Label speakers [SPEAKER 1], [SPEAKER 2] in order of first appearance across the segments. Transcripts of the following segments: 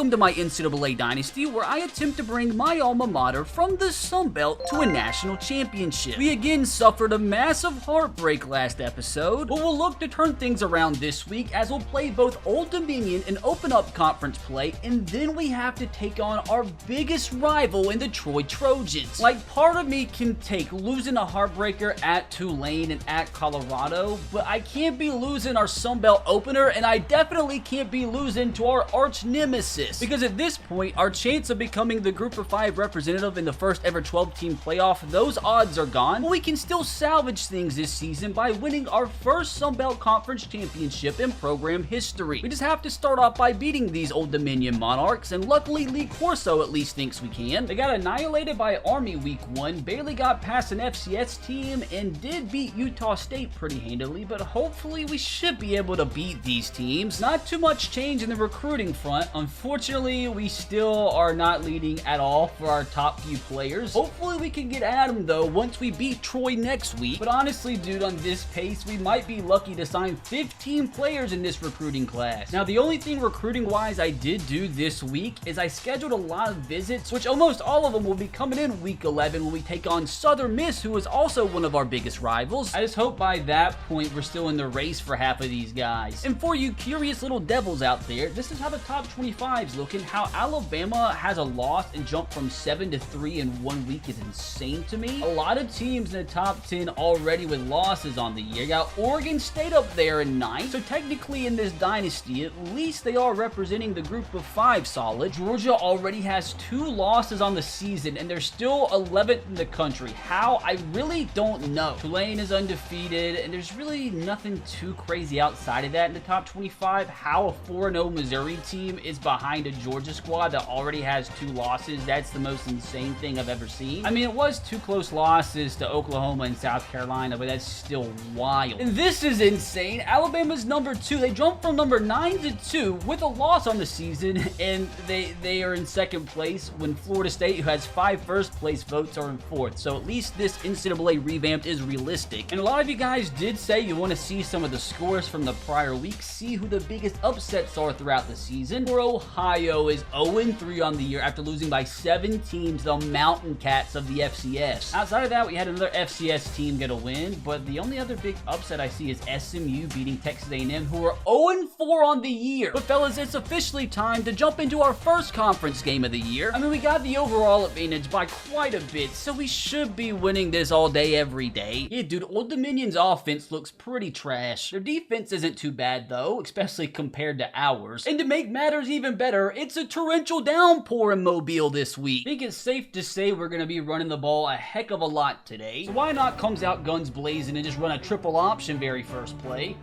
[SPEAKER 1] welcome to my NCAA Dynasty, where I attempt to bring my alma mater from the Sun Belt to a national championship. We again suffered a massive heartbreak last episode, but we'll look to turn things around this week as we'll play both Old Dominion and Open Up Conference play, and then we have to take on our biggest rival in the Troy Trojans. Like, part of me can take losing a heartbreaker at Tulane and at Colorado, but I can't be losing our Sun Belt opener, and I definitely can't be losing to our arch nemesis, because at this point, our chance of becoming the Group of 5 representative in the first ever 12-team playoff, those odds are gone, but we can still salvage things this season by winning our first Sun Belt Conference championship in program history. We just have to start off by beating these Old Dominion Monarchs, and luckily Lee Corso at least thinks we can. They got annihilated by Army week 1, barely got past an FCS team, and did beat Utah State pretty handily, but hopefully we should be able to beat these teams. Not too much change in the recruiting front. Unfortunately, we still are not leading at all for our top few players. Hopefully we can get at them though once we beat Troy next week. But honestly, dude, on this pace, we might be lucky to sign 15 players in this recruiting class. Now, the only thing recruiting wise I did do this week is I scheduled a lot of visits, which almost all of them will be coming in week 11 when we take on Southern Miss, who is also one of our biggest rivals. I just hope by that point we're still in the race for half of these guys. And for you curious little devils out there, this is how the top 25's looking. How Alabama has a loss and jumped from 7 to 3 in 1 week is insane to me. A lot of teams in the top 10 already with losses on the year. Got Oregon State up there in 9th, so technically in this dynasty, at least they are representing the Group of 5 solid. Georgia already has 2 losses on the season, and they're still 11th in the country. How? I really don't know. Tulane is undefeated, and there's really nothing too crazy outside of that in the top 25. How a 4-0 Missouri team is behind a Georgia squad that already has 2 losses, that's the most insane thing I've ever seen. I mean, it was 2 close losses to Oklahoma and South Carolina, but that's still wild. And this is insane. Alabama's number 2. They jumped from number 9 to 2 with a loss on the season, and they are in 2nd place when Florida State, who has 5 first place votes, are in 4th. So at least this NCAA revamped is realistic. And a lot of you guys did say you want to see some of the scores from the prior week, see who the biggest upsets are throughout the season. For Ohio is 0-3 on the year after losing by 7 teams, the Mountain Cats of the FCS. Outside of that, we had another FCS team get a win, but the only other big upset I see is SMU beating Texas A&M, who are 0-4 on the year. But fellas, it's officially time to jump into our first conference game of the year. I mean, we got the overall advantage by quite a bit, so we should be winning this all day, every day. Yeah, dude, Old Dominion's offense looks pretty trash. Their defense isn't too bad, though, especially compared to ours. And to make matters even better, it's a torrential downpour in Mobile this week. I think it's safe to say we're going to be running the ball a heck of a lot today. So why not comes out guns blazing and just run a triple option very first play?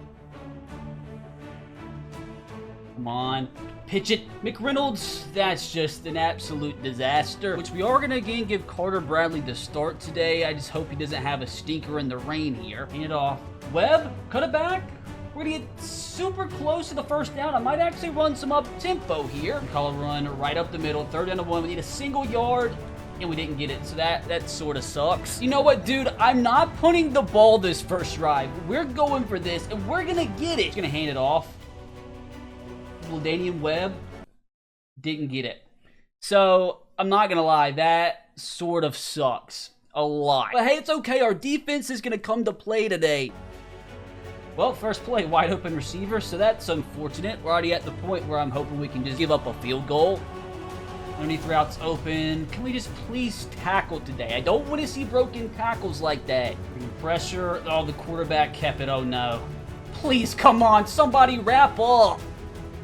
[SPEAKER 1] Come on. Pitch it. McReynolds, that's just an absolute disaster, which we are going to again give Carter Bradley the start today. I just hope he doesn't have a stinker in the rain here. Hand it off. Webb, cut it back. We're going to get super close to the first down. I might actually run some up-tempo here. Call a run right up the middle. 3rd down and 1. We need a single yard, and we didn't get it, so that sort of sucks. You know what, dude? I'm not punting the ball this first drive. We're going for this, and we're going to get it. Just going to hand it off. Daniel Webb didn't get it. So, I'm not going to lie. That sort of sucks a lot. But hey, it's okay. Our defense is going to come to play today. Well, first play, wide open receiver, so that's unfortunate. We're already at the point where I'm hoping we can just give up a field goal. Underneath routes open. Can we just please tackle today? I don't want to see broken tackles like that. Pressure. Oh, the quarterback kept it. Oh, no. Please, come on. Somebody wrap up.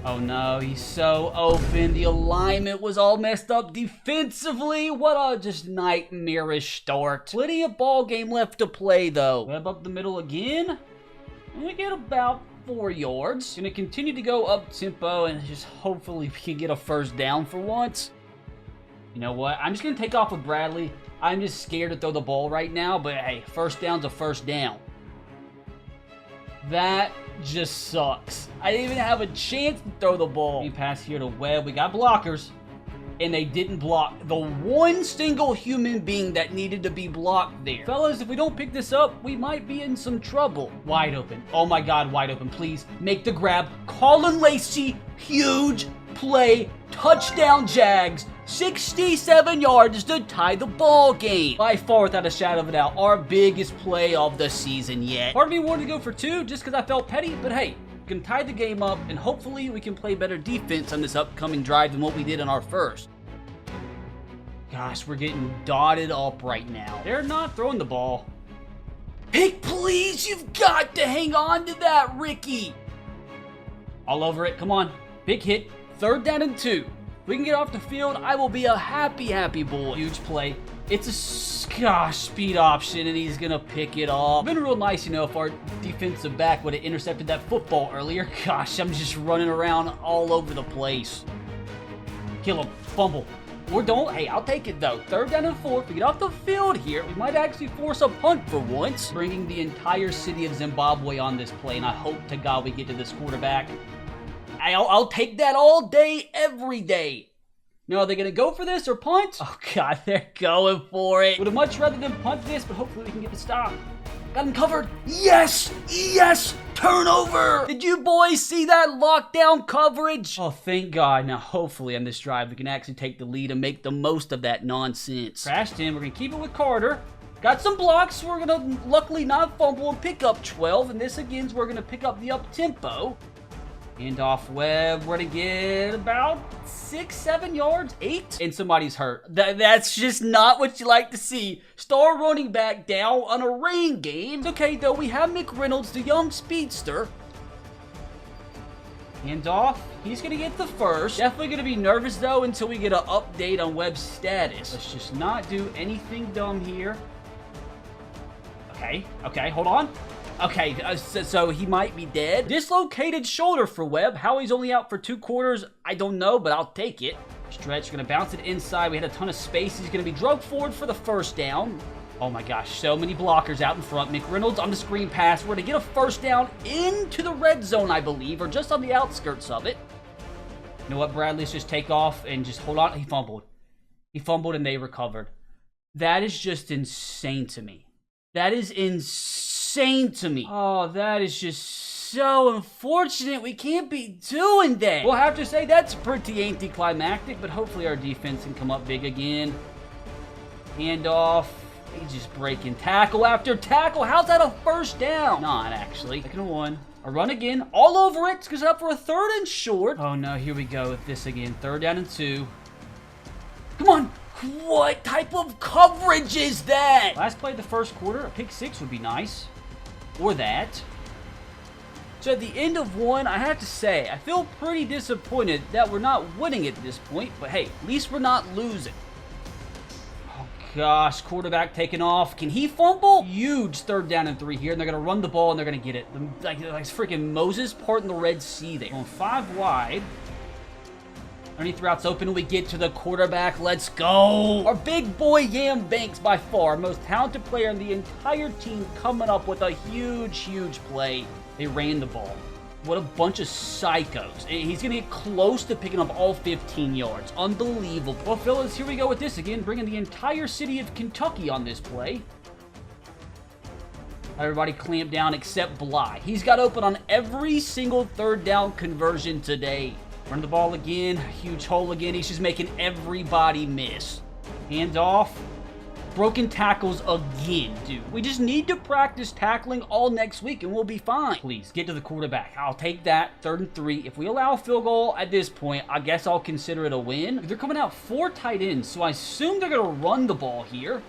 [SPEAKER 1] Oh, no. He's so open. The alignment was all messed up defensively. What a just nightmarish start. Plenty of ball game left to play, though. Web up the middle again. We get about 4 yards. Gonna continue to go up tempo and just hopefully we can get a first down for once. You know what? I'm just gonna take off with Bradley. I'm just scared to throw the ball right now, but hey, first down's a first down. That just sucks. I didn't even have a chance to throw the ball. We pass here to Webb. We got blockers. And they didn't block the one single human being that needed to be blocked there. Fellas, if we don't pick this up, we might be in some trouble. Wide open. Oh my God, wide open. Please make the grab. Colin Lacey, huge play, touchdown Jags, 67 yards to tie the ball game. By far, without a shadow of a doubt, our biggest play of the season yet. Part of me wanted to go for 2 just because I felt petty, but hey, we can tie the game up, and hopefully we can play better defense on this upcoming drive than what we did on our first. Gosh, we're getting dotted up right now. They're not throwing the ball. Pick, please! You've got to hang on to that, Ricky! All over it. Come on. Big hit. 3rd down and 2. If we can get off the field, I will be a happy, happy boy. Huge play. It's a, speed option, and he's going to pick it off. Been real nice, you know, if our defensive back would have intercepted that football earlier. Gosh, I'm just running around all over the place. Kill him. Fumble. Or don't. Hey, I'll take it, though. 3rd down and 4. If we get off the field here, we might actually force a punt for once. Bringing the entire city of Zimbabwe on this play, and I hope to God we get to this quarterback. I'll take that all day, every day. Now, are they going to go for this or punt? Oh, God, they're going for it. Would have much rather than punt this, but hopefully we can get the stop. Got him covered. Yes! Yes! Turnover! Did you boys see that lockdown coverage? Oh, thank God. Now, hopefully on this drive, we can actually take the lead and make the most of that nonsense. Crashed in. We're going to keep it with Carter. Got some blocks. We're going to luckily not fumble and pick up 12. And this again, we're going to pick up the up-tempo. Hand off Webb. We're going to get about 6, 7 yards, 8. And somebody's hurt. That's just not what you like to see. Star running back down on a rain game. It's okay, though. We have McReynolds, the young speedster. Hand off. He's going to get the first. Definitely going to be nervous, though, until we get an update on Webb's status. Let's just not do anything dumb here. Okay, hold on. Okay, so he might be dead. Dislocated shoulder for Webb. How he's only out for 2 quarters, I don't know, but I'll take it. Stretch, gonna bounce it inside. We had a ton of space. He's gonna be drugged forward for the 1st down. Oh my gosh, so many blockers out in front. McReynolds on the screen pass. We're gonna get a 1st down into the red zone, I believe, or just on the outskirts of it. You know what, Bradley? Let's just take off and just hold on. He fumbled. He fumbled and they recovered. That is just insane to me. That is insane to me. Oh, that is just so unfortunate. We can't be doing that. We'll have to say that's pretty anticlimactic, but hopefully our defense can come up big again. Hand off. He's just breaking tackle after tackle. How's that a 1st down? Not actually. 2nd and 1. A run again. All over it. Goes up for a 3rd and short. Oh no, here we go with this again. 3rd down and 2. Come on. What type of coverage is that? Last play of the 1st quarter. A pick 6 would be nice. Or that. So at the end of 1, I have to say, I feel pretty disappointed that we're not winning at this point. But hey, at least we're not losing. Oh gosh, quarterback taking off. Can he fumble? Huge 3rd down and 3 here. And they're going to run the ball and they're going to get it. Like freaking Moses parting the Red Sea there. Going 5 wide. Underneath routes open, and we get to the quarterback. Let's go. Our big boy Yam Banks, by far, our most talented player in the entire team, coming up with a huge, huge play. They ran the ball. What a bunch of psychos. He's going to get close to picking up all 15 yards. Unbelievable. Well, fellas, here we go with this again, bringing the entire city of Kentucky on this play. Everybody clamp down except Bly. He's got open on every single 3rd down conversion today. Run the ball again. Huge hole again. He's just making everybody miss. Hand off. Broken tackles again, dude. We just need to practice tackling all next week and we'll be fine. Please, get to the quarterback. I'll take that. 3rd and 3. If we allow a field goal at this point, I guess I'll consider it a win. They're coming out 4 tight ends, so I assume they're going to run the ball here.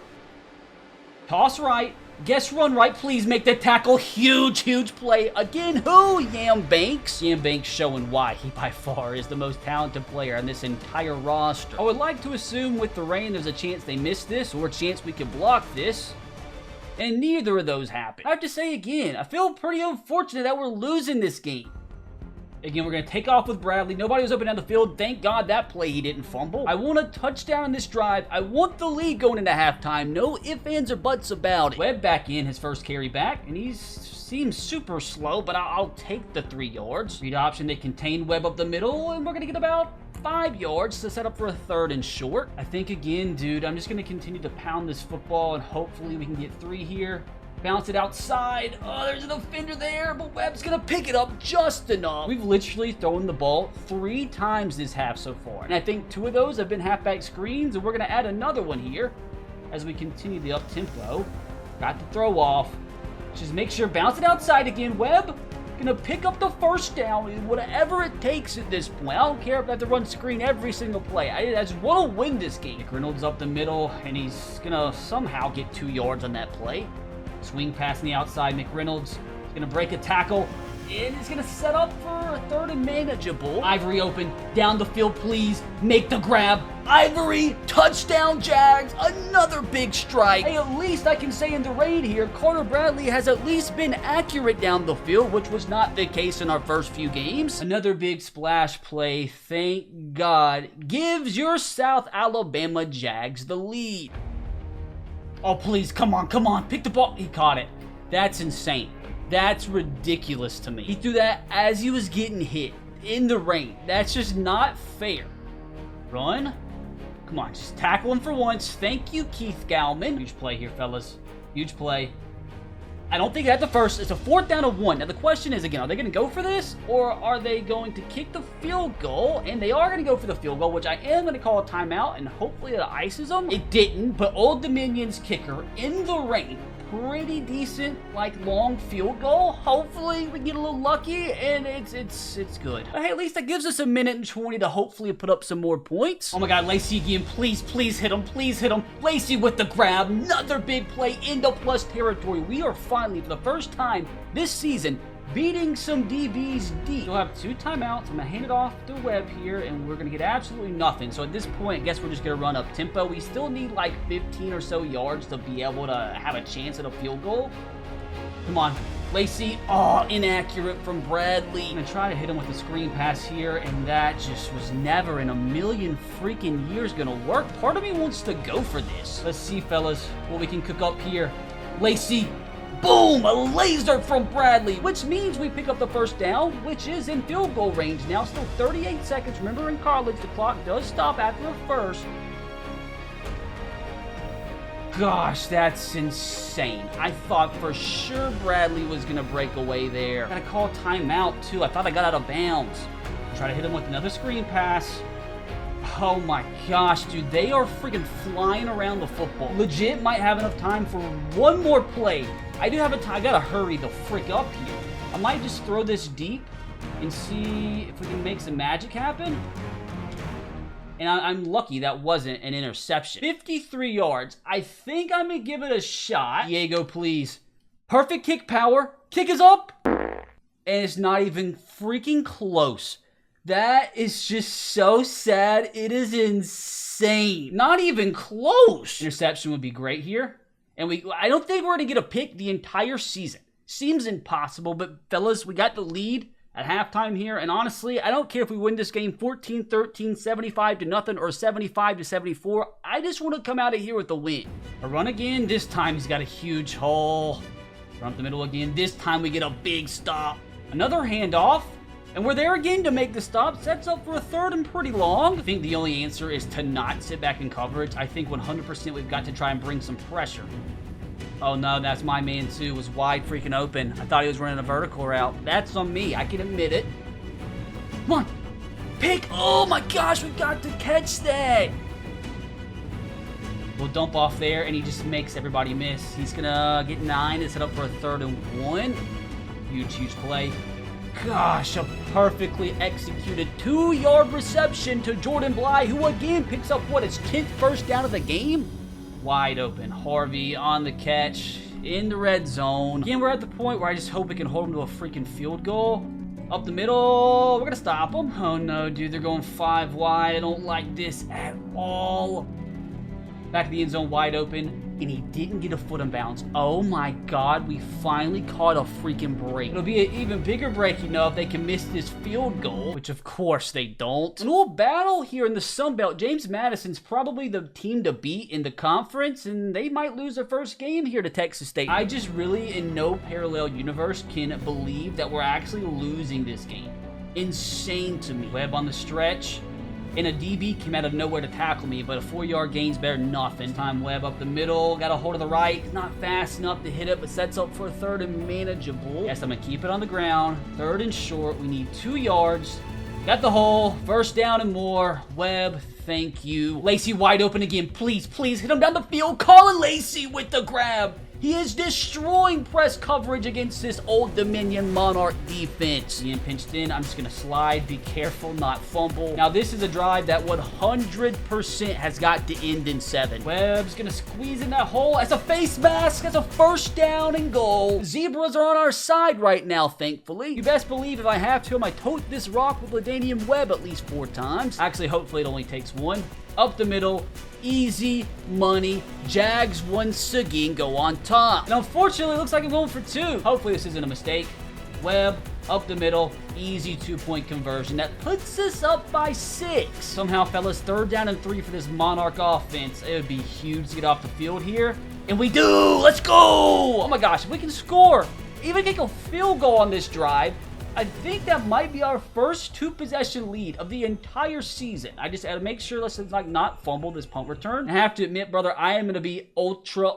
[SPEAKER 1] Toss right. Guess run right. Please make the tackle. Huge, huge play. Again, who? Yam Banks. Yam Banks showing why he by far is the most talented player on this entire roster. I would like to assume with the rain there's a chance they miss this or a chance we can block this. And neither of those happened. I have to say again, I feel pretty unfortunate that we're losing this game. Again, we're going to take off with Bradley. Nobody was open down the field. Thank God that play he didn't fumble. I want a touchdown on this drive. I want the lead going into halftime. No ifs, ands, or buts about it. Webb back in his 1st carry back, and he seems super slow, but I'll take the 3 yards. Read option, they contain Webb up the middle, and we're going to get about 5 yards to set up for a 3rd and short. I think, again, dude, I'm just going to continue to pound this football, and hopefully we can get 3 here. Bounce it outside. Oh, there's an offender there, but Webb's gonna pick it up just enough. We've literally thrown the ball 3 times this half so far, and I think 2 of those have been halfback screens, and we're gonna add another one here as we continue the up-tempo. Got the throw off. Just make sure, bounce it outside again. Webb gonna pick up the first down, whatever it takes at this point. I don't care if I have to run screen every single play. I just want to win this game. Reynolds up the middle, and he's gonna somehow get 2 yards on that play. Swing pass on the outside. McReynolds is gonna break a tackle, and it's gonna set up for a 3rd and manageable. Ivory open, down the field, please. Make the grab. Ivory, touchdown Jags, another big strike. Hey, at least I can say in the rain here, Carter Bradley has at least been accurate down the field, which was not the case in our first few games. Another big splash play, thank God, gives your South Alabama Jags the lead. Oh, please, come on, pick the ball. He caught it. That's insane. That's ridiculous to me. He threw that as he was getting hit in the rain. That's just not fair. Run. Come on, just tackle him for once. Thank you, Keith Gallman. Huge play here, fellas. Huge play. I don't think that's the first. It's a 4th down and 1. Now, the question is, again, are they going to go for this? Or are they going to kick the field goal? And they are going to go for the field goal, which I am going to call a timeout, and hopefully it ices them. It didn't, but Old Dominion's kicker in the rain, pretty decent, like, long field goal. Hopefully we get a little lucky, and it's good. But hey, at least that gives us a minute and 20 to hopefully put up some more points. Oh my God, Lacey again, please hit him, please hit him. Lacey with the grab, another big play into plus territory. We are finally, for the first time this season, beating some DBs deep. We'll have 2 timeouts. I'm gonna hand it off to Webb here, and we're gonna get absolutely nothing. So at this point, I guess we're just gonna run up tempo. We still need like 15 or so yards to be able to have a chance at a field goal. Come on, Lacey. Oh, inaccurate from Bradley. I'm gonna try to hit him with a screen pass here, and that just was never in a million freaking years gonna work. Part of me wants to go for this. Let's see, fellas, what we can cook up here. Lacey. Boom! A laser from Bradley, which means we pick up the first down, which is in field goal range now. Still 38 seconds. Remember, in college, the clock does stop after a first. Gosh, that's insane. I thought for sure Bradley was going to break away there. Gotta call timeout, too. I thought I got out of bounds. Try to hit him with another screen pass. Oh my gosh, dude, they are freaking flying around the football. Legit might have enough time for one more play. I do have a time. I gotta hurry the frick up here. I might just throw this deep and see if we can make some magic happen. And I'm lucky that wasn't an interception. 53 yards. I think I'm gonna give it a shot. Diego, please. Perfect kick power. Kick is up. And it's not even freaking close. That is just so sad. It is insane. Not even close. Interception would be great here. And I don't think we're going to get a pick the entire season. Seems impossible, but fellas, we got the lead at halftime here. And honestly, I don't care if we win this game 14-13, 75-0, or 75-74. I just want to come out of here with a win. A run again. This time he's got a huge hole. Run up the middle again. This time we get a big stop. Another handoff. And we're there again to make the stop. Sets up for a 3rd and pretty long. I think the only answer is to not sit back in coverage. I think 100% we've got to try and bring some pressure. Oh no, that's my man too. Was wide freaking open. I thought he was running a vertical route. That's on me. I can admit it. Come on. Pick. Oh my gosh, we got to catch that. We'll dump off there, and he just makes everybody miss. He's going to get 9 and set up for a 3rd and 1. Huge play. Gosh, a perfectly executed 2-yard reception to Jordan Bly, who again picks up, his 10th first down of the game? Wide open. Harvey on the catch in the red zone. Again, we're at the point where I just hope we can hold him to a freaking field goal. Up the middle. We're going to stop them. Oh, no, dude. They're going 5 wide. I don't like this at all. Back to the end zone, wide open. And he didn't get a foot in bounds. Oh my God, we finally caught a freaking break. It'll be an even bigger break, if they can miss this field goal, which of course they don't. And we'll battle here in the Sun Belt. James Madison's probably the team to beat in the conference, and they might lose their first game here to Texas State. I just really, in no parallel universe, can believe that we're actually losing this game. Insane to me. Webb on the stretch. and a DB came out of nowhere to tackle me, but a 4-yard gain's better than nothing. This time Webb up the middle, got a hold of the right. It's not fast enough to hit it, but sets up for a 3rd and manageable. Yes, I'm gonna keep it on the ground. 3rd and short. We need 2 yards. Got the hole. 1st down and more. Webb, thank you. Lacey wide open again. Please, please hit him down the field. Colin Lacey with the grab. He is destroying press coverage against this Old Dominion Monarch defense. Being pinched in, I'm just going to slide. Be careful, not fumble. Now, this is a drive that 100% has got to end in 7. Webb's going to squeeze in that hole. That's a face mask. That's a 1st down and goal. Zebras are on our side right now, thankfully. You best believe if I have to, I might tote this rock with LaDainian Webb at least 4 times. Actually, hopefully it only takes 1. Up the middle, easy money. Jags once again go on top. And unfortunately, it looks like I'm going for 2. Hopefully this isn't a mistake. Webb, up the middle, easy 2-point conversion. That puts us up by 6. Somehow, fellas, 3rd down and 3 for this Monarch offense. It would be huge to get off the field here. And we do! Let's go! Oh my gosh, if we can score, even kick a field goal on this drive, I think that might be our first 2-possession lead of the entire season. I just had to make sure let's not fumble this punt return. I have to admit, brother, I am going to be ultra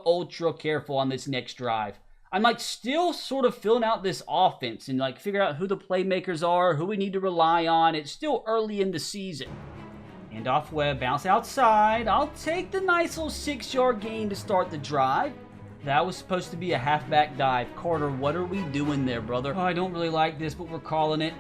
[SPEAKER 1] careful on this next drive. I'm still sort of filling out this offense and figure out who the playmakers are, who we need to rely on. It's still early in the season. Hand off Webb, bounce outside. I'll take the nice little 6-yard gain to start the drive. That was supposed to be a halfback dive. Carter, what are we doing there, brother? Oh, I don't really like this, but we're calling it.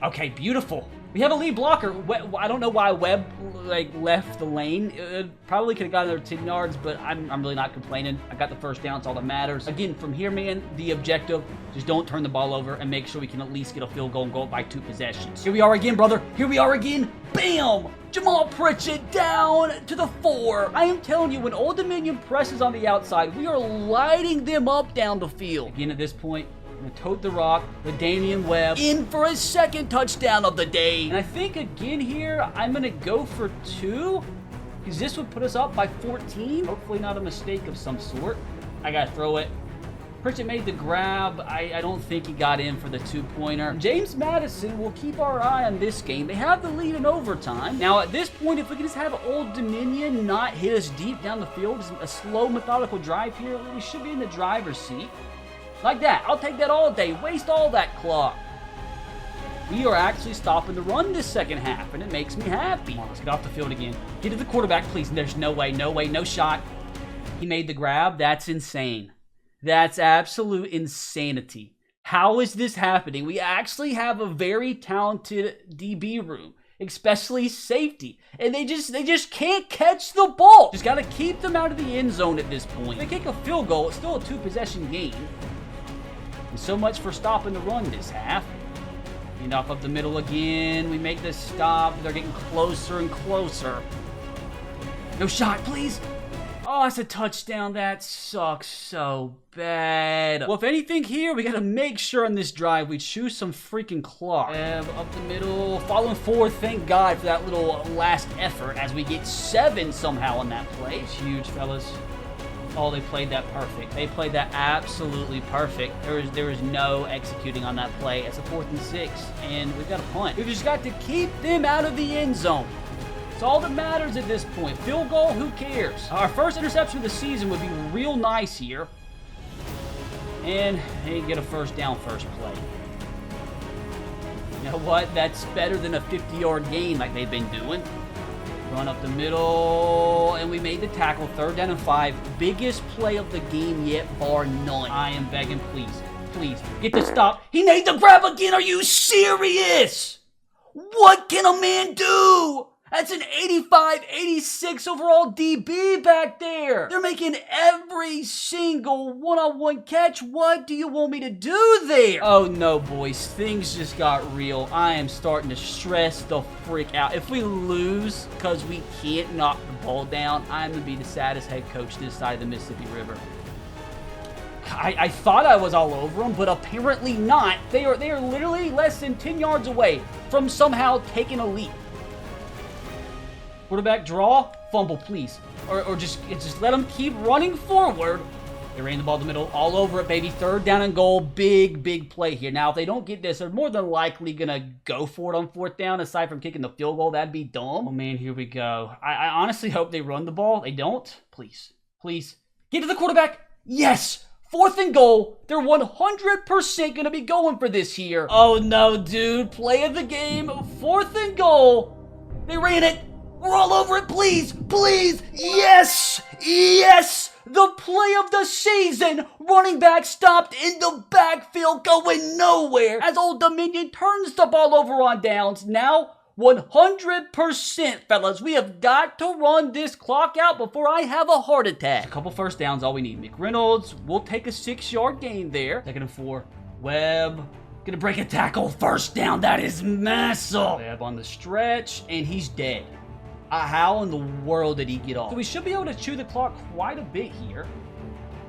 [SPEAKER 1] Okay, beautiful. We have a lead blocker. I don't know why Webb left the lane. It probably could have gotten there 10 yards, but I'm really not complaining. I got the 1st down. It's all that matters. Again, from here, man, the objective, just don't turn the ball over and make sure we can at least get a field goal and go up by 2 possessions. Here we are again, brother. Here we are again. Bam! Jamal Pritchett down to the 4. I am telling you, when Old Dominion presses on the outside, we are lighting them up down the field. Again, at this point, I'm going to tote the rock. LaDainian Webb in for his 2nd touchdown of the day. And I think again here, I'm going to go for 2, because this would put us up by 14. Hopefully not a mistake of some sort. I got to throw it. Pritchett made the grab. I don't think he got in for the 2-pointer. James Madison will keep our eye on this game. They have the lead in overtime. Now, at this point, if we can just have Old Dominion not hit us deep down the field, just a slow, methodical drive here, we should be in the driver's seat. Like that. I'll take that all day. Waste all that clock. We are actually stopping the run this 2nd half, and it makes me happy. Come on, let's get off the field again. Get to the quarterback, please. There's no way, no shot. He made the grab. That's insane. That's absolute insanity. How is this happening? We actually have a very talented DB room, especially safety, and they just can't catch the ball. Just got to keep them out of the end zone at this point. If they kick a field goal, it's still a 2-possession game. And so much for stopping the run this half. Hand off up the middle again. We make this stop. They're getting closer and closer. No shot, please. Oh, it's a touchdown. That sucks so bad. Well, if anything here, we got to make sure on this drive we choose some freaking clock. Up the middle, following forward. Thank God for that little last effort as we get 7 somehow on that play. It's huge, fellas. Oh, they played that perfect. They played that absolutely perfect. There is no executing on that play. It's a 4th and 6, and we've got a punt. We've just got to keep them out of the end zone. It's all that matters at this point. Field goal, who cares? Our first interception of the season would be real nice here. And they get a 1st down first play. You know what? That's better than a 50-yard gain like they've been doing. Run up the middle, and we made the tackle. 3rd down and 5. Biggest play of the game yet, bar none. I am begging, please, get the stop. He made the grab again. Are you serious? What can a man do? That's an 85, 86 overall DB back there. They're making every single one-on-one catch. What do you want me to do there? Oh no, boys. Things just got real. I am starting to stress the frick out. If we lose because we can't knock the ball down, I'm going to be the saddest head coach this side of the Mississippi River. I thought I was all over them, but apparently not. They are literally less than 10 yards away from somehow taking a lead. Quarterback draw, fumble, please. Or just let them keep running forward. They ran the ball to the middle, all over it, baby. 3rd down and goal. Big play here. Now, if they don't get this, they're more than likely going to go for it on 4th down, aside from kicking the field goal. That'd be dumb. Oh, man, here we go. I honestly hope they run the ball. They don't. Please. Get to the quarterback. Yes! 4th and goal. They're 100% going to be going for this here. Oh, no, dude. Play of the game. 4th and goal. They ran it. We're all over it. Please. Yes! The play of the season. Running back stopped in the backfield, going nowhere as Old Dominion turns the ball over on downs. Now, 100%, fellas. We have got to run this clock out before I have a heart attack. A couple 1st downs, all we need. McReynolds will take a 6-yard gain there. 2nd and 4. Webb. Gonna break a tackle. 1st down. That is massive. Webb on the stretch, and he's dead. How in the world did he get off? So we should be able to chew the clock quite a bit here.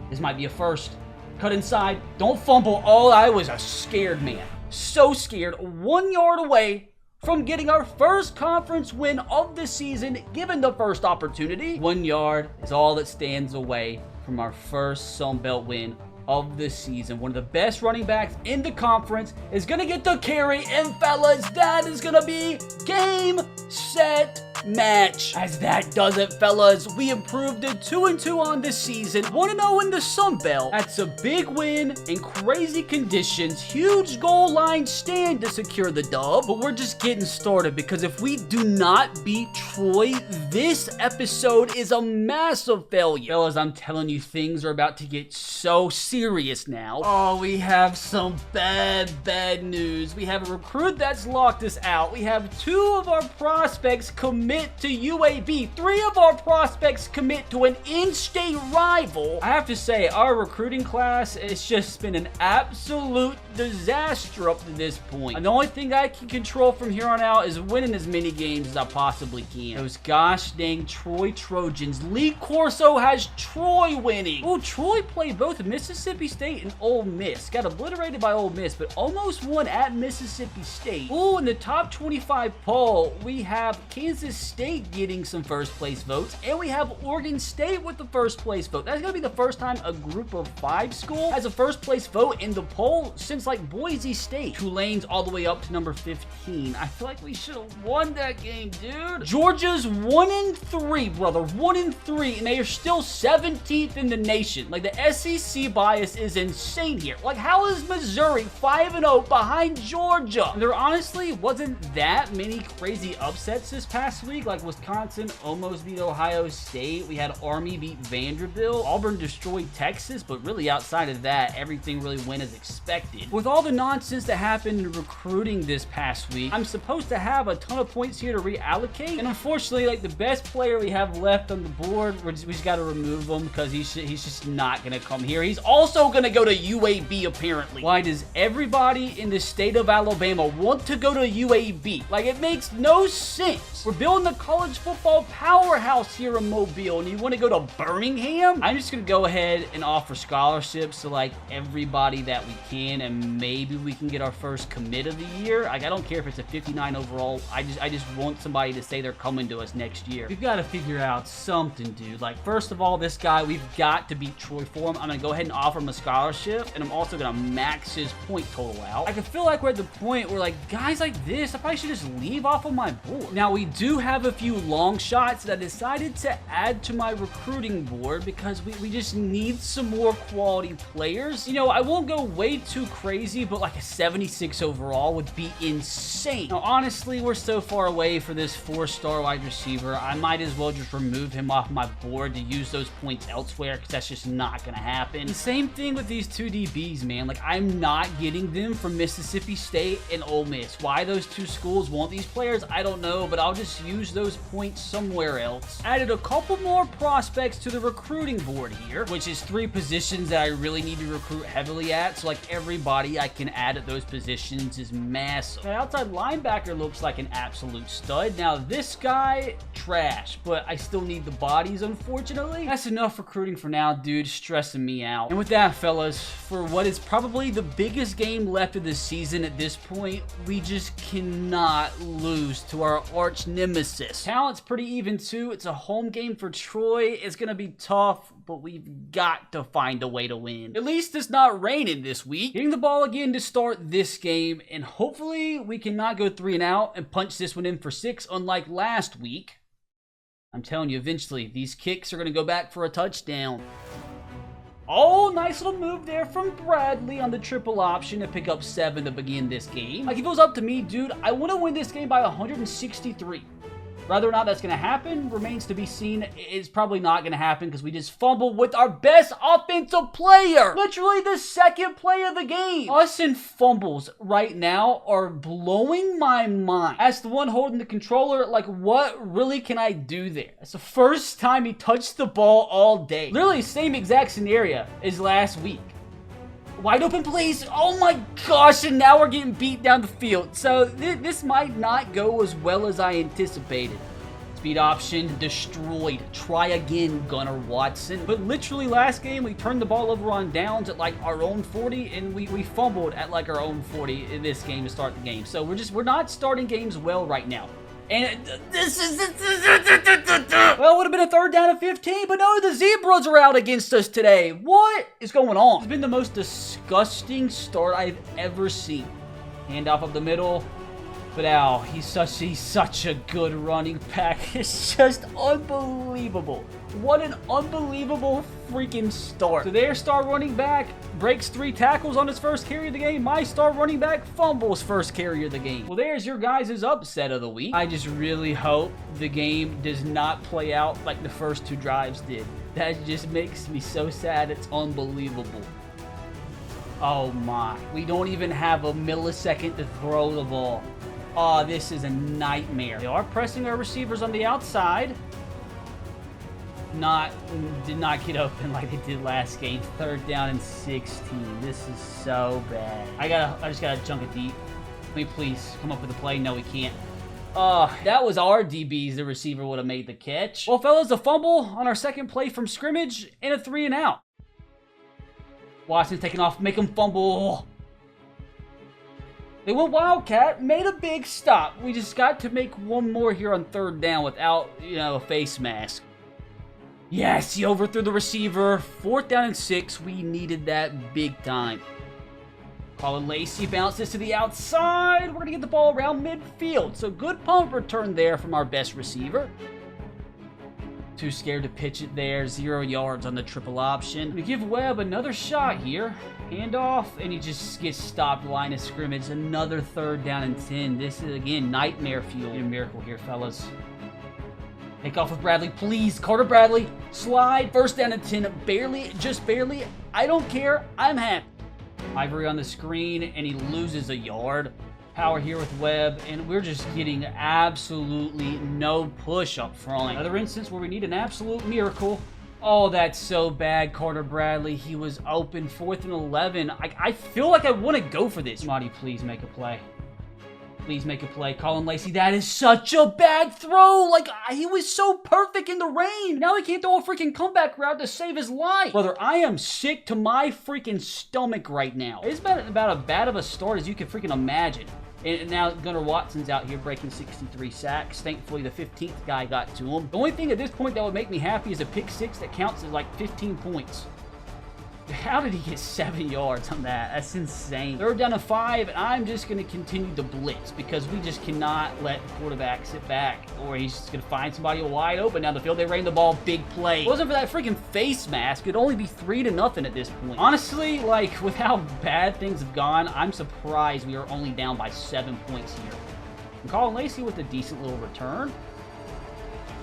[SPEAKER 1] This might be a first. Cut inside. Don't fumble. Oh, I was a scared man. So scared. 1 yard away from getting our first conference win of the season, given the first opportunity. 1 yard is all that stands away from our first Sun Belt win of the season. One of the best running backs in the conference is going to get the carry, and fellas, that is going to be game, set, match. As that does it, fellas, we improved to 2-2 on this season, 1-0 in the Sun Belt. That's a big win in crazy conditions, huge goal line stand to secure the dub, but we're just getting started, because if we do not beat Troy, this episode is a massive failure. Fellas, I'm telling you, things are about to get so serious now. Oh, we have some bad news. We have a recruit that's locked us out. We have 2 of our prospects commit to UAB. 3 of our prospects commit to an in-state rival. I have to say, our recruiting class has just been an absolute disaster up to this point. And the only thing I can control from here on out is winning as many games as I possibly can. Those gosh dang Troy Trojans. Lee Corso has Troy winning. Oh, Troy played both Mississippi State and Ole Miss. Got obliterated by Ole Miss, but almost won at Mississippi State. Oh, in the top 25 poll, we have Kansas State getting some first place votes, and we have Oregon State with the first place vote. That's going to be the first time a group of 5 school has a first place vote in the poll since like Boise State. Tulane's all the way up to number 15. I feel like we should have won that game, dude. Georgia's 1-3, brother. 1-3, and they are still 17th in the nation. Like, the SEC bias is insane here. Like, how is Missouri 5-0 behind Georgia? And there honestly wasn't that many crazy upsets this past week. Like, Wisconsin almost beat Ohio State. We had Army beat Vanderbilt. Auburn destroyed Texas, but really outside of that, everything really went as expected. With all the nonsense that happened in recruiting this past week, I'm supposed to have a ton of points here to reallocate, and unfortunately, like, the best player we have left on the board, we just got to remove him because he's just not going to come here. He's also going to go to UAB, apparently. Why does everybody in the state of Alabama want to go to UAB? Like, it makes no sense. We're building the college football powerhouse here in Mobile, and you want to go to Birmingham? I'm just going to go ahead and offer scholarships to, like, everybody that we can, and maybe we can get our first commit of the year. Like, I don't care if it's a 59 overall. I just want somebody to say they're coming to us next year. We've got to figure out something, dude. Like, first of all, this guy, we've got to beat Troy for him. I'm going to go ahead and offer him a scholarship, and I'm also going to max his point total out. I can feel like we're at the point where, like, guys like this, I probably should just leave off of my board. Now, we do have a few long shots that I decided to add to my recruiting board because we just need some more quality players. You know, I won't go way too crazy, but like a 76 overall would be insane. Now, honestly, we're so far away for this 4-star wide receiver, I might as well just remove him off my board to use those points elsewhere because that's just not going to happen. The same thing with these 2 DBs, man. Like, I'm not getting them from Mississippi State and Ole Miss. Why those 2 schools want these players, I don't know, but I'll just use those points somewhere else. Added a couple more prospects to the recruiting board here, which is 3 positions that I really need to recruit heavily at. So, like, everybody I can add at those positions is massive. The outside linebacker looks like an absolute stud. Now, this guy, trash, but I still need the bodies, unfortunately. That's enough recruiting for now, dude. Stressing me out. And with that, fellas, for what is probably the biggest game left of the season at this point, we just cannot lose to our arch nemesis. Talent's pretty even too. It's a home game for Troy. It's gonna be tough, but we've got to find a way to win. At least it's not raining this week. Getting the ball again to start this game, and hopefully we can not go 3 and out and punch this one in for 6, unlike last week. I'm telling you, eventually, these kicks are going to go back for a touchdown. Oh, nice little move there from Bradley on the triple option to pick up 7 to begin this game. Like, if it was up to me, dude, I want to win this game by 163. Whether or not that's going to happen remains to be seen. It's probably not going to happen because we just fumbled with our best offensive player. Literally the second play of the game. Us and fumbles right now are blowing my mind. As the one holding the controller, like, what really can I do there? It's the first time he touched the ball all day. Literally same exact scenario as last week. Wide open plays. Oh my gosh, and now we're getting beat down the field. So this might not go as well as I anticipated. Speed option destroyed. Try again, Gunnar Watson. But literally last game, we turned the ball over on downs at like our own 40, and we fumbled at like our own 40 in this game to start the game. So we're not starting games well right now. And this is... Well, it would have been a 3rd down and 15, but no, the Zebras are out against us today. What is going on? It's been the most disgusting start I've ever seen. Handoff up the middle. But Al, he's such a good running back. It's just unbelievable. What an unbelievable freaking start. So their star running back breaks 3 tackles on his first carry of the game. My star running back fumbles first carry of the game. Well, there's your guys' upset of the week. I just really hope the game does not play out like the first 2 drives did. That just makes me so sad. It's unbelievable. Oh my. We don't even have a millisecond to throw the ball. Oh, this is a nightmare. They are pressing our receivers on the outside. Did not get open like they did last game. 3rd down and 16. This is so bad. I just gotta jump it deep. Let me please come up with a play. No, we can't. That was our DBs. The receiver would have made the catch. Well, fellas, a fumble on our second play from scrimmage and a 3 and out. Watson's taking off. Make him fumble. They went Wildcat, made a big stop. We just got to make one more here on 3rd down without, a face mask. Yes, he overthrew the receiver. 4th down and 6. We needed that big time. Colin Lacey bounces to the outside. We're going to get the ball around midfield. So good punt return there from our best receiver. Too scared to pitch it there. 0 yards on the triple option. We give Webb another shot here. Handoff, and he just gets stopped line of scrimmage. Another 3rd down and 10. This is, again, nightmare fuel. A miracle here, fellas. Take off with Bradley, please. Carter Bradley, slide. 1st down and 10. Barely, just barely. I don't care. I'm happy. Ivory on the screen, and he loses a yard. Power here with Webb, and we're just getting absolutely no push up front. Another instance where we need an absolute miracle. Oh, that's so bad, Carter Bradley. He was open. 4th and 11. I feel like I want to go for this. Marty, please make a play. Please make a play. Colin Lacey, that is such a bad throw. Like, he was so perfect in the rain. Now he can't throw a freaking comeback route to save his life. Brother, I am sick to my freaking stomach right now. It's about as bad of a start as you can freaking imagine. And now Gunnar Watson's out here breaking 63 sacks. Thankfully, the 15th guy got to him. The only thing at this point that would make me happy is a pick 6 that counts as like 15 points. How did he get 7 yards on that? That's insane. 3rd down and 5, and I'm just going to continue to blitz because we just cannot let the quarterback sit back, or he's just going to find somebody wide open down the field. They ran the ball, big play. If it wasn't for that freaking face mask, it'd only be 3-0 at this point. Honestly, like, with how bad things have gone, I'm surprised we are only down by 7 points here. And Colin Lacey with a decent little return.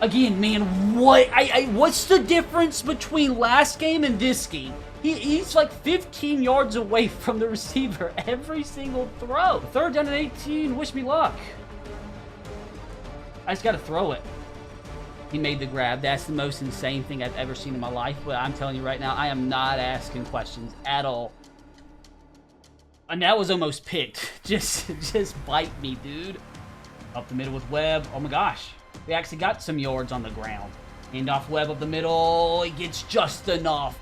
[SPEAKER 1] Again, man, what's the difference between last game and this game? He's like 15 yards away from the receiver every single throw. 3rd down and 18. Wish me luck. I just got to throw it. He made the grab. That's the most insane thing I've ever seen in my life. But I'm telling you right now, I am not asking questions at all. And that was almost picked. Just bite me, dude. Up the middle with Webb. Oh my gosh. We actually got some yards on the ground. Hand off Webb up the middle. He gets just enough.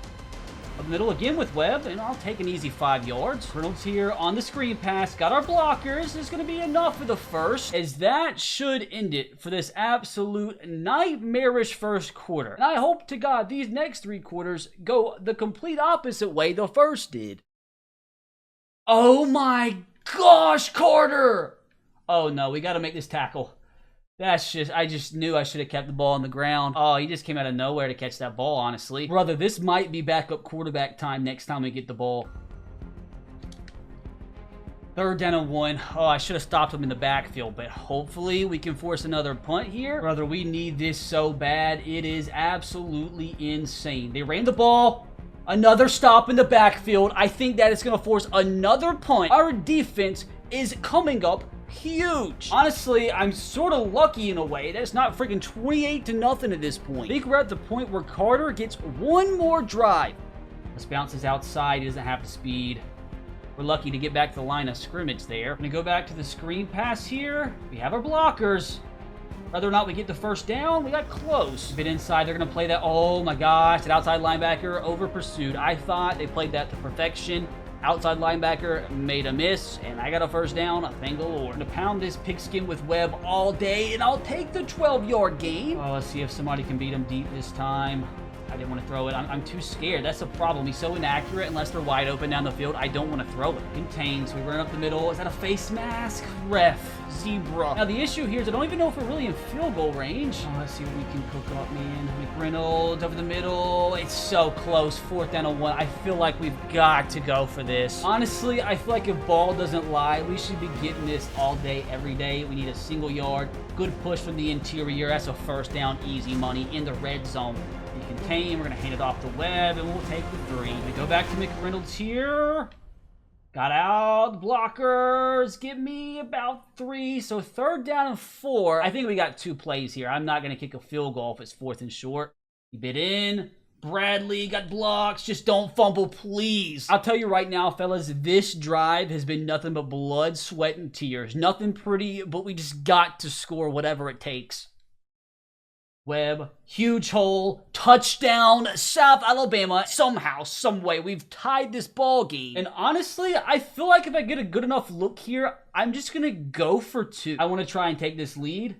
[SPEAKER 1] Up the middle again with Webb, and I'll take an easy 5 yards. Reynolds here on the screen pass. Got our blockers. It's going to be enough for the first, as that should end it for this absolute nightmarish first quarter. And I hope to God these next 3 quarters go the complete opposite way the first did. Oh my gosh, Carter! Oh no, we got to make this tackle. I just knew I should have kept the ball on the ground. Oh, he just came out of nowhere to catch that ball, honestly. Brother, this might be backup quarterback time next time we get the ball. 3rd down and 1. Oh, I should have stopped him in the backfield, but hopefully we can force another punt here. Brother, we need this so bad. It is absolutely insane. They ran the ball. Another stop in the backfield. I think that is going to force another punt. Our defense is coming up huge. Honestly, I'm sort of lucky in a way. That's not freaking 28-0 at this point. I think we're at the point where Carter gets one more drive. This bounces outside. He doesn't have the speed. We're lucky to get back to the line of scrimmage there. I'm going to go back to the screen pass here. We have our blockers. Whether or not we get the first down, we got close. A bit inside, they're going to play that. Oh my gosh, that outside linebacker over pursued. I thought they played that to perfection. Outside linebacker made a miss, and I got a first down. Thank the Lord. I'm going to pound this pigskin with Webb all day, and I'll take the 12-yard gain. Oh, let's see if somebody can beat him deep this time. I didn't want to throw it. I'm too scared. That's the problem. He's so inaccurate unless they're wide open down the field. I don't want to throw it. Contains. We run up the middle. Is that a face mask? Ref. Zebra. Now, the issue here is I don't even know if we're really in field goal range. Oh, let's see what we can cook up, man. McReynolds over the middle. It's so close. 4th down and 1. I feel like we've got to go for this. Honestly, I feel like if ball doesn't lie, we should be getting this all day, every day. We need a single yard. Good push from the interior. That's a first down, easy money in the red zone. We contain. We're going to hand it off to Webb, and we'll take the 3. We go back to McReynolds here. Got out. Blockers. Give me about 3. So 3rd down and 4. I think we got 2 plays here. I'm not going to kick a field goal if it's 4th and short. He bit in. Bradley got blocks. Just don't fumble, please. I'll tell you right now, fellas, this drive has been nothing but blood, sweat, and tears. Nothing pretty, but we just got to score whatever it takes. Webb, huge hole, touchdown, South Alabama. Somehow, someway, we've tied this ball game. And honestly, I feel like if I get a good enough look here, I'm just going to go for 2. I want to try and take this lead.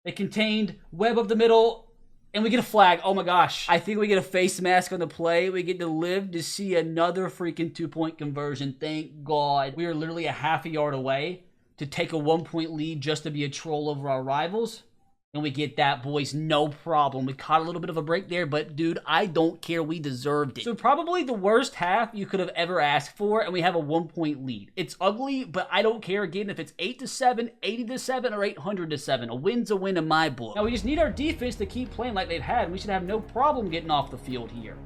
[SPEAKER 1] They contained Webb up the middle, and we get a flag. Oh my gosh. I think we get a face mask on the play. We get to live to see another freaking 2-point conversion. Thank God. We are literally a half a yard away to take a 1-point lead just to be a troll over our rivals. And we get that, boys, no problem. We caught a little bit of a break there, but, dude, I don't care. We deserved it. So probably the worst half you could have ever asked for, and we have a 1-point lead. It's ugly, but I don't care, again, if it's 8-7, 80-7, or 800-7. A win's a win in my book. Now, we just need our defense to keep playing like they've had, and we should have no problem getting off the field here.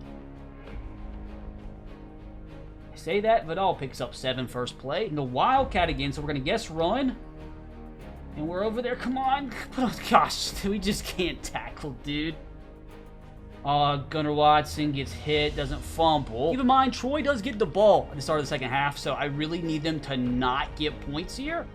[SPEAKER 1] I say that, Vidal picks up 7 first play. And the Wildcat again, so we're going to guess run. And we're over there. Come on. Oh, gosh, we just can't tackle, dude. Gunnar Watson gets hit, doesn't fumble. Keep in mind, Troy does get the ball at the start of the second half, so I really need them to not get points here.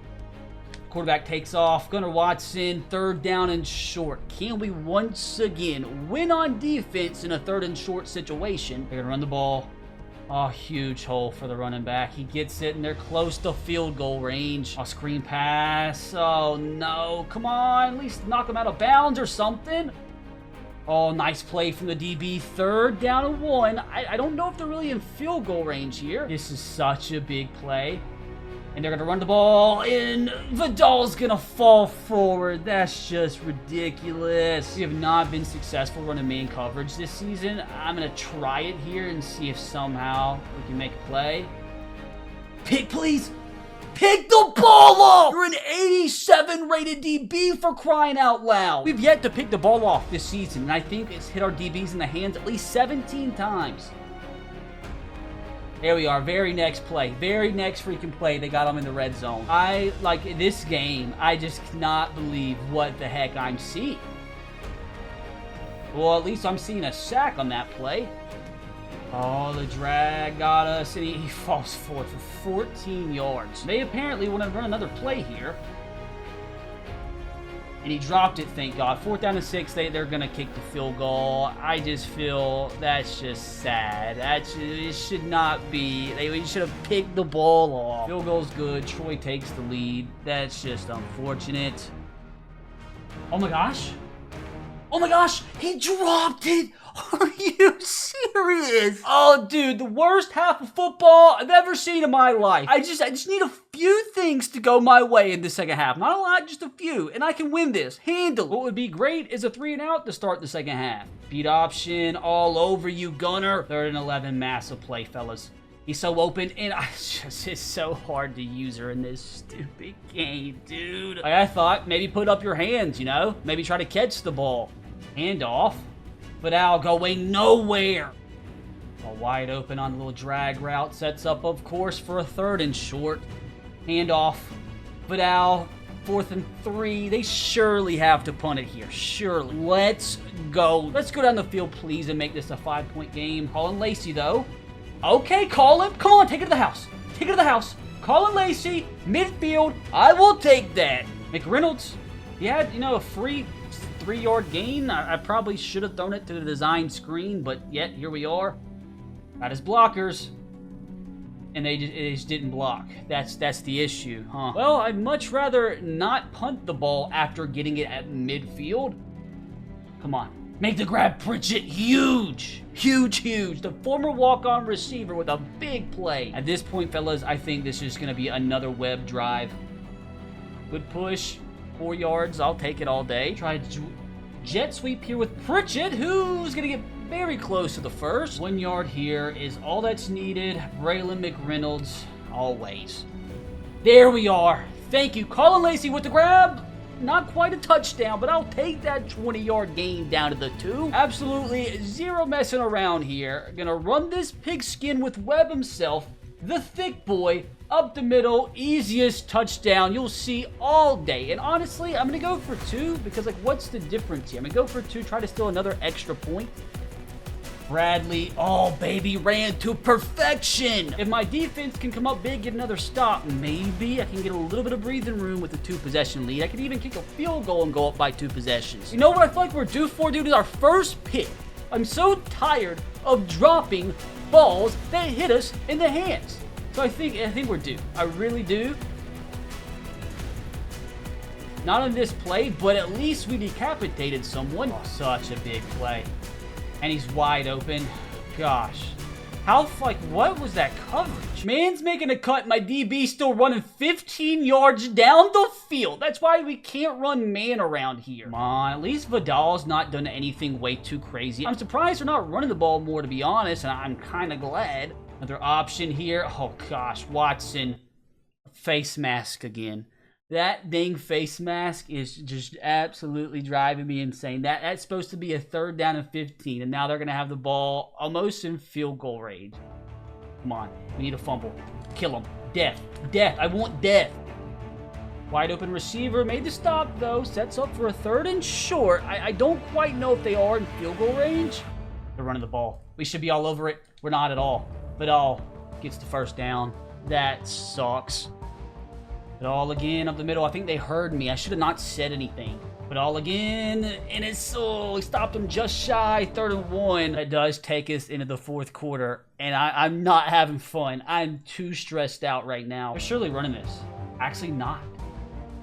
[SPEAKER 1] Quarterback takes off. Gunnar Watson, 3rd down and short. Can we once again win on defense in a 3rd and short situation? They're going to run the ball. Oh, huge hole for the running back. He gets it, and they're close to field goal range. Oh, screen pass. Oh, no. Come on. At least knock him out of bounds or something. Oh, nice play from the DB. 3rd down and 1. I don't know if they're really in field goal range here. This is such a big play. And they're going to run the ball, and Vidal's going to fall forward. That's just ridiculous. We have not been successful running man coverage this season. I'm going to try it here and see if somehow we can make a play. Pick, please. Pick the ball off! You're an 87 rated DB, for crying out loud. We've yet to pick the ball off this season, and I think it's hit our DBs in the hands at least 17 times. There we are. Very next play. Very next freaking play. They got them in the red zone. This game, I just cannot believe what the heck I'm seeing. Well, at least I'm seeing a sack on that play. Oh, the drag got us, and he falls forward for 14 yards. They apparently want to run another play here. And he dropped it, thank God. 4th down and 6, they're going to kick the field goal. I just feel that's just sad. It should not be. They should have picked the ball off. Field goal's good. Troy takes the lead. That's just unfortunate. Oh my gosh. Oh my gosh, he dropped it! Are you serious? Oh, dude, the worst half of football I've ever seen in my life. I just need a few things to go my way in the second half. Not a lot, just a few, and I can win this. Handle. What would be great is a 3 and out to start the second half. Beat option all over you, Gunner. 3rd and 11, massive play, fellas. He's so open, and it's so hard to use her in this stupid game, dude. Like, I thought, maybe put up your hands, you know? Maybe try to catch the ball. Hand off. But Al going nowhere. All wide open on a little drag route. Sets up, of course, for a 3rd and short. Hand off. But Al, 4th and 3. They surely have to punt it here. Surely. Let's go. Let's go down the field, please, and make this a 5-point game. Colin Lacey, though. Okay, Colin. Come on, take it to the house. Take it to the house. Colin Lacey, midfield. I will take that. McReynolds, he had, a free 3-yard gain. I probably should have thrown it to the design screen, but yet here we are. Got his blockers, and they just didn't block. That's the issue, huh? Well, I'd much rather not punt the ball after getting it at midfield. Come on. Make the grab, Pritchett. Huge. Huge, huge. The former walk-on receiver with a big play. At this point, fellas, I think this is going to be another web drive. Good push. 4 yards. I'll take it all day. Try jet sweep here with Pritchett, who's going to get very close to the first. 1 yard here is all that's needed. Braylon McReynolds, always. There we are. Thank you. Colin Lacey with the grab. Not quite a touchdown, but I'll take that 20-yard gain down to the 2. Absolutely zero messing around here. Gonna run this pigskin with Webb himself, the thick boy, up the middle, easiest touchdown you'll see all day. And honestly, I'm gonna go for 2 because, like, what's the difference here? I'm gonna go for 2, try to steal another extra point. Bradley, oh baby, ran to perfection. If my defense can come up big, get another stop, maybe I can get a little bit of breathing room with the 2-possession lead. I could even kick a field goal and go up by 2 possessions. You know what I feel like we're due for, dude, is our first pick. I'm so tired of dropping balls that hit us in the hands. So I think we're due. I really do. Not on this play, but at least we decapitated someone. Oh, such a big play. And he's wide open. Gosh. What was that coverage? Man's making a cut. My DB still running 15 yards down the field. That's why we can't run man around here. Come on. At least Vidal's not done anything way too crazy. I'm surprised they're not running the ball more, to be honest, and I'm kind of glad. Another option here. Oh, gosh. Watson. Face mask again. That dang face mask is just absolutely driving me insane. That's supposed to be a 3rd down and 15, and now they're going to have the ball almost in field goal range. Come on. We need a fumble. Kill him. Death. Death. I want death. Wide open receiver. Made the stop, though. Sets up for a 3rd and short. I don't quite know if they are in field goal range. They're running the ball. We should be all over it. We're not at all. Vidal gets the 1st down. That sucks. All again up the middle. I think they heard me. I should have not said anything. But all again, and he stopped him just shy. 3rd and 1. That does take us into the 4th quarter, and I'm not having fun. I'm too stressed out right now. They're surely running this. Actually not.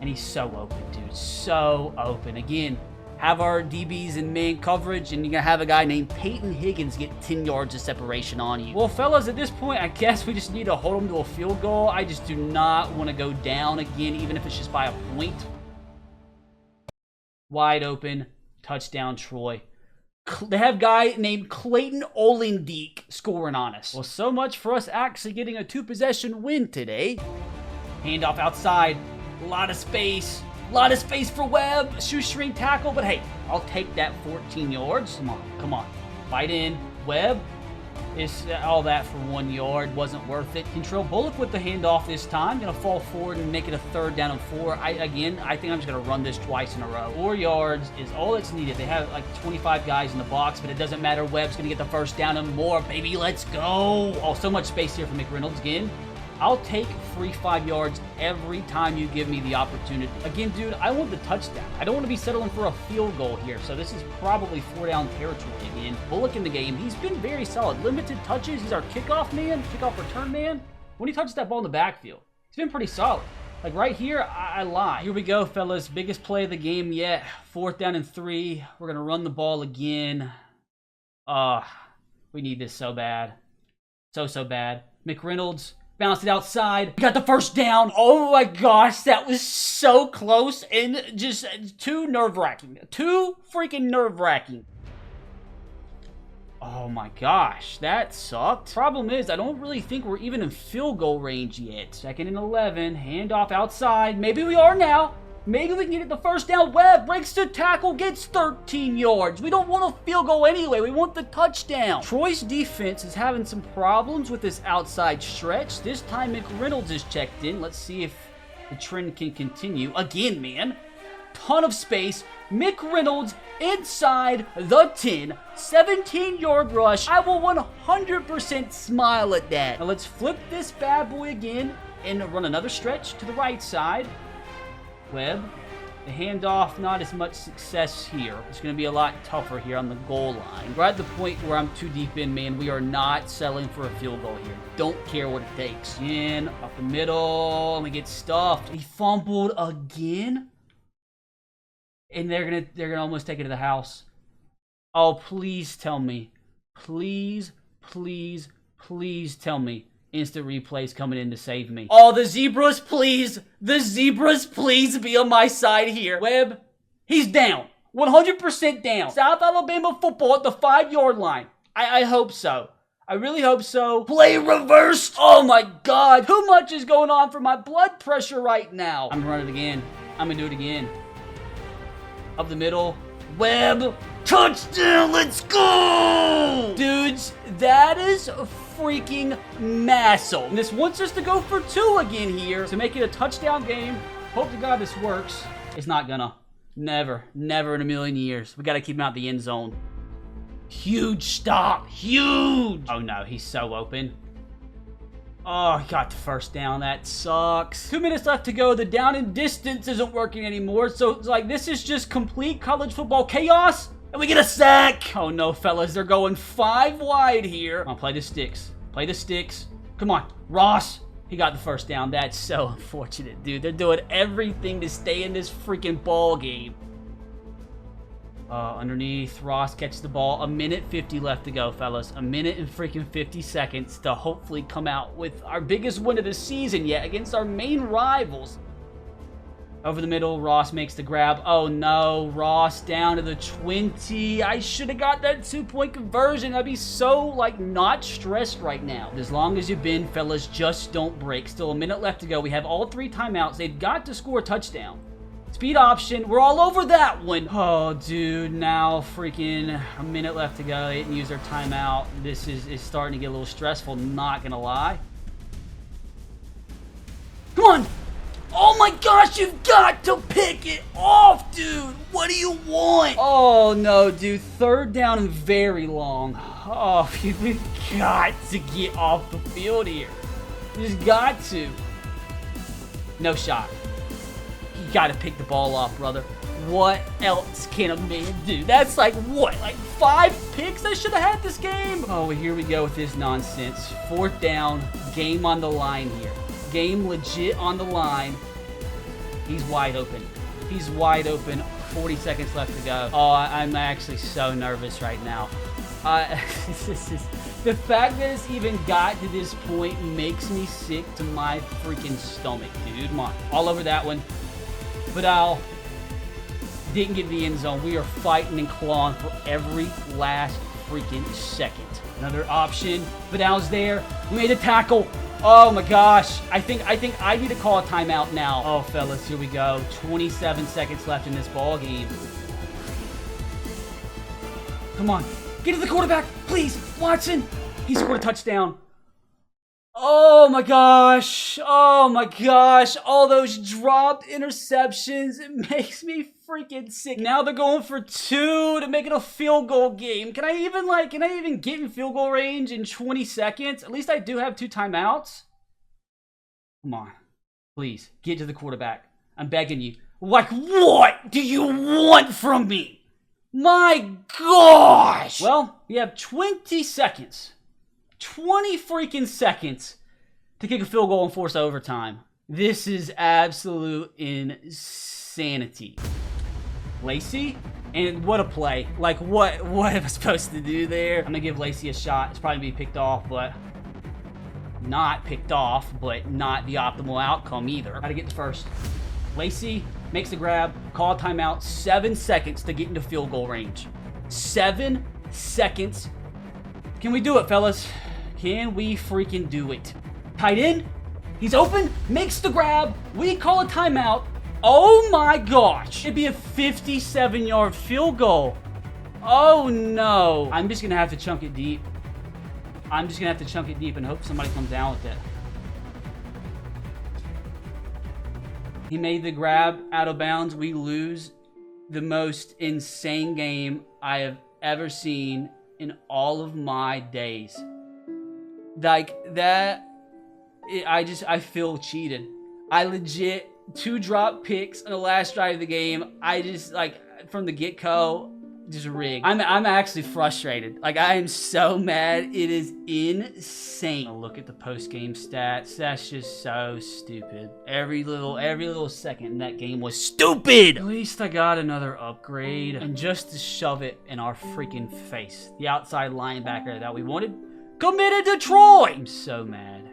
[SPEAKER 1] And he's so open, dude. So open. Again, have our DBs in man coverage, and you're going to have a guy named Peyton Higgins get 10 yards of separation on you. Well, fellas, at this point, I guess we just need to hold them to a field goal. I just do not want to go down again, even if it's just by a point. Wide open. Touchdown, Troy. They have a guy named Clayton Olendeek scoring on us. Well, so much for us actually getting a 2-possession win today. Handoff outside. A lot of space. A lot of space for Webb. Shoestring tackle, but hey, I'll take that 14 yards. Come on, come on. Fight in. Webb is all that for 1 yard. Wasn't worth it. Control Bullock with the handoff this time. Gonna fall forward and make it a 3rd down and 4. I think I'm just gonna run this twice in a row. 4 yards is all that's needed. They have like 25 guys in the box, but it doesn't matter. Webb's gonna get the 1st down and more, baby. Let's go. Oh, so much space here for McReynolds again. I'll take free 5 yards every time you give me the opportunity. Again, dude, I want the touchdown. I don't want to be settling for a field goal here, so this is probably 4-down territory again. Bullock in the game. He's been very solid. Limited touches. He's our kickoff man, kickoff return man. When he touches that ball in the backfield, he's been pretty solid. Like right here, I lie. Here we go, fellas. Biggest play of the game yet. 4th down and 3. We're going to run the ball again. We need this so bad. So bad. McReynolds bounced it outside. We got the first down. Oh my gosh, that was so close and just too nerve-wracking. Too freaking nerve-wracking. Oh my gosh, that sucked. Problem is, I don't really think we're even in field goal range yet. 2nd and 11, handoff outside. Maybe we are now. Maybe we can get the first down. Webb breaks the tackle, gets 13 yards. We don't want a field goal anyway. We want the touchdown. Troy's defense is having some problems with this outside stretch. This time McReynolds is checked in. Let's see if the trend can continue. Again, man. Ton of space. McReynolds inside the 10. 17-yard rush. I will 100% smile at that. Now let's flip this bad boy again and run another stretch to the right side. Webb, the handoff, not as much success here. It's going to be a lot tougher here on the goal line. We're at the point where I'm too deep in, man. We are not settling for a field goal here. Don't care what it takes. In, up the middle, and we get stuffed. He fumbled again, and they're gonna almost take it to the house. Oh, please tell me. Please tell me. Instant replays coming in to save me. Oh, the Zebras, please. The Zebras, please be on my side here. Webb, he's down. 100% down. South Alabama football at the 5-yard line. I hope so. I really hope so. Play reversed. Oh my God. Too much is going on for my blood pressure right now. I'm running it again. I'm going to do it again. Up the middle. Webb. Touchdown. Let's go. Dudes, that is freaking massive. And this wants us to go for 2 again here to make it a touchdown game. Hope to God this works. It's not gonna. Never in a million years. We got to keep him out the end zone. Huge stop. Huge. Oh no, he's so open. Oh, he got the first down. That sucks. 2 minutes left to go. The down and distance isn't working anymore. So it's like this is just complete college football chaos. And we get a sack. Oh no, fellas. They're going 5 wide here. Come on, play the sticks. Play the sticks. Come on. Ross. He got the first down. That's so unfortunate, dude. They're doing everything to stay in this freaking ball game. Underneath, Ross catches the ball. 1:50 left to go, fellas. 1:50 seconds to hopefully come out with our biggest win of the season yet against our main rivals. Over the middle, Ross makes the grab. Oh no, Ross down to the 20. I should have got that 2-point conversion. I'd be so, like, not stressed right now. As long as you've been, fellas, just don't break. Still a minute left to go. We have all 3 timeouts. They've got to score a touchdown. Speed option. We're all over that one. Oh, dude. Now freaking a minute left to go. They didn't use their timeout. This is starting to get a little stressful. Not going to lie. Come on. Oh my gosh, you've got to pick it off, dude. What do you want? Oh no, dude. 3rd down and very long. Oh, we've got to get off the field here. You just got to. No shot. You got to pick the ball off, brother. What else can a man do? That's like what? Like 5 picks I should have had this game? Oh, well, here we go with this nonsense. 4th down, game on the line here. Game legit on the line. He's wide open. He's wide open. 40 seconds left to go. Oh, I'm actually so nervous right now. The fact that it's even got to this point makes me sick to my freaking stomach, dude. Come on. All over that one. Vidal didn't get the end zone. We are fighting and clawing for every last freaking second. Another option. Vidal's there. We made a tackle. Oh my gosh. I think I need to call a timeout now. Oh, fellas, here we go. 27 seconds left in this ball game. Come on. Get to the quarterback, please. Watson. He scored a touchdown. Oh my gosh. Oh my gosh. All those dropped interceptions. It makes me freaking sick. Now they're going for 2 to make it a field goal game. Can I even get in field goal range in 20 seconds? At least I do have 2 timeouts. Come on. Please, get to the quarterback. I'm begging you. Like, what do you want from me? My gosh! Well, we have 20 seconds. 20 freaking seconds to kick a field goal and force overtime. This is absolute insanity. Lacey? And what a play. Like, what am I supposed to do there? I'm gonna give Lacey a shot. It's probably gonna be picked off, but not picked off, but not the optimal outcome either. Gotta get the first. Lacey makes the grab, call timeout, 7 seconds to get into field goal range. 7 seconds. Can we do it, fellas? Can we freaking do it? Tight end, he's open, makes the grab, we call a timeout. Oh my gosh, it'd be a 57-yard field goal. Oh no. I'm just gonna have to chunk it deep. I'm just gonna have to chunk it deep and hope somebody comes down with it. He made the grab out of bounds. We lose. The most insane game I have ever seen in all of my days. Like that, I feel cheated. I legit 2 drop picks on the last drive of the game. I just, like, from the get-go, just rigged. I'm actually frustrated. Like, I am so mad. It is insane. Look at the post-game stats. That's just so stupid. Every little second in that game was stupid. At least I got another upgrade. And just to shove it in our freaking face, the outside linebacker that we wanted committed to Troy. I'm so mad.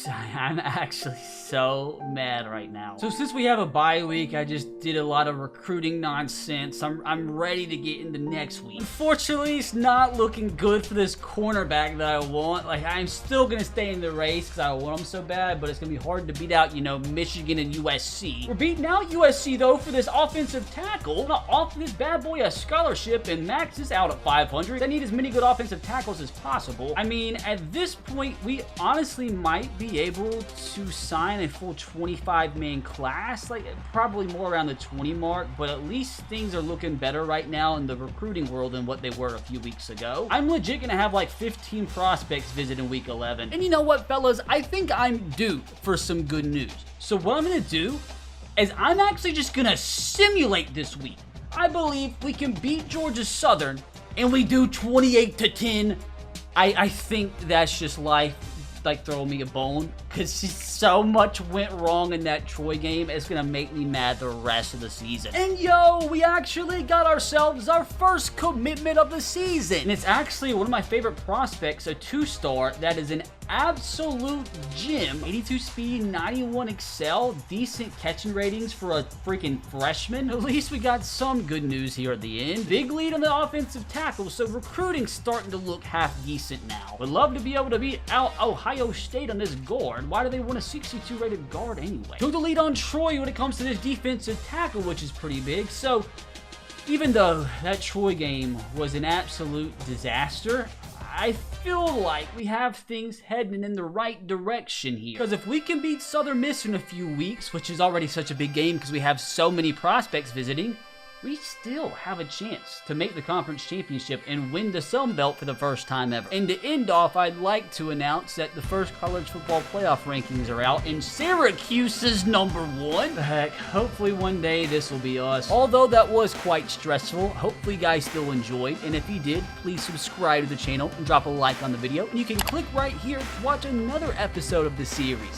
[SPEAKER 1] I'm actually so mad right now. So since we have a bye week, I just did a lot of recruiting nonsense. I'm ready to get into next week. Unfortunately, it's not looking good for this cornerback that I want. Like, I'm still gonna stay in the race because I want him so bad, but it's gonna be hard to beat out, you know, Michigan and USC. We're beating out USC though for this offensive tackle. Not offer this bad boy a scholarship, and Max is out at 500. I need as many good offensive tackles as possible. I mean, at this point, we honestly might be able to sign a full 25-man class, like probably more around the 20 mark, but at least things are looking better right now in the recruiting world than what they were a few weeks ago. I'm legit gonna have like 15 prospects visit in week 11. And you know what, fellas? I think I'm due for some good news. So what I'm gonna do is I'm actually just gonna simulate this week. I believe we can beat Georgia Southern and we do 28-10. I think that's just life. Like, throwing me a bone because so much went wrong in that Troy game. It's gonna make me mad the rest of the season. And yo, we actually got ourselves our first commitment of the season, and it's actually one of my favorite prospects, a 2-star that is an absolute gem. 82 speed, 91 excel, decent catching ratings for a freaking freshman. At least we got some good news here at the end. Big lead on the offensive tackle, so recruiting's starting to look half decent now. Would love to be able to beat out Ohio State on this guard. Why do they want a 62 rated guard anyway? Took the lead on Troy when it comes to this defensive tackle, which is pretty big. So even though that Troy game was an absolute disaster, I feel like we have things heading in the right direction here. Because if we can beat Southern Miss in a few weeks, which is already such a big game because we have so many prospects visiting, we still have a chance to make the conference championship and win the Sun Belt for the first time ever. And to end off, I'd like to announce that the first college football playoff rankings are out, and Syracuse is #1. Heck, hopefully one day this will be us. Although that was quite stressful, hopefully you guys still enjoyed, and if you did, please subscribe to the channel and drop a like on the video, and you can click right here to watch another episode of the series.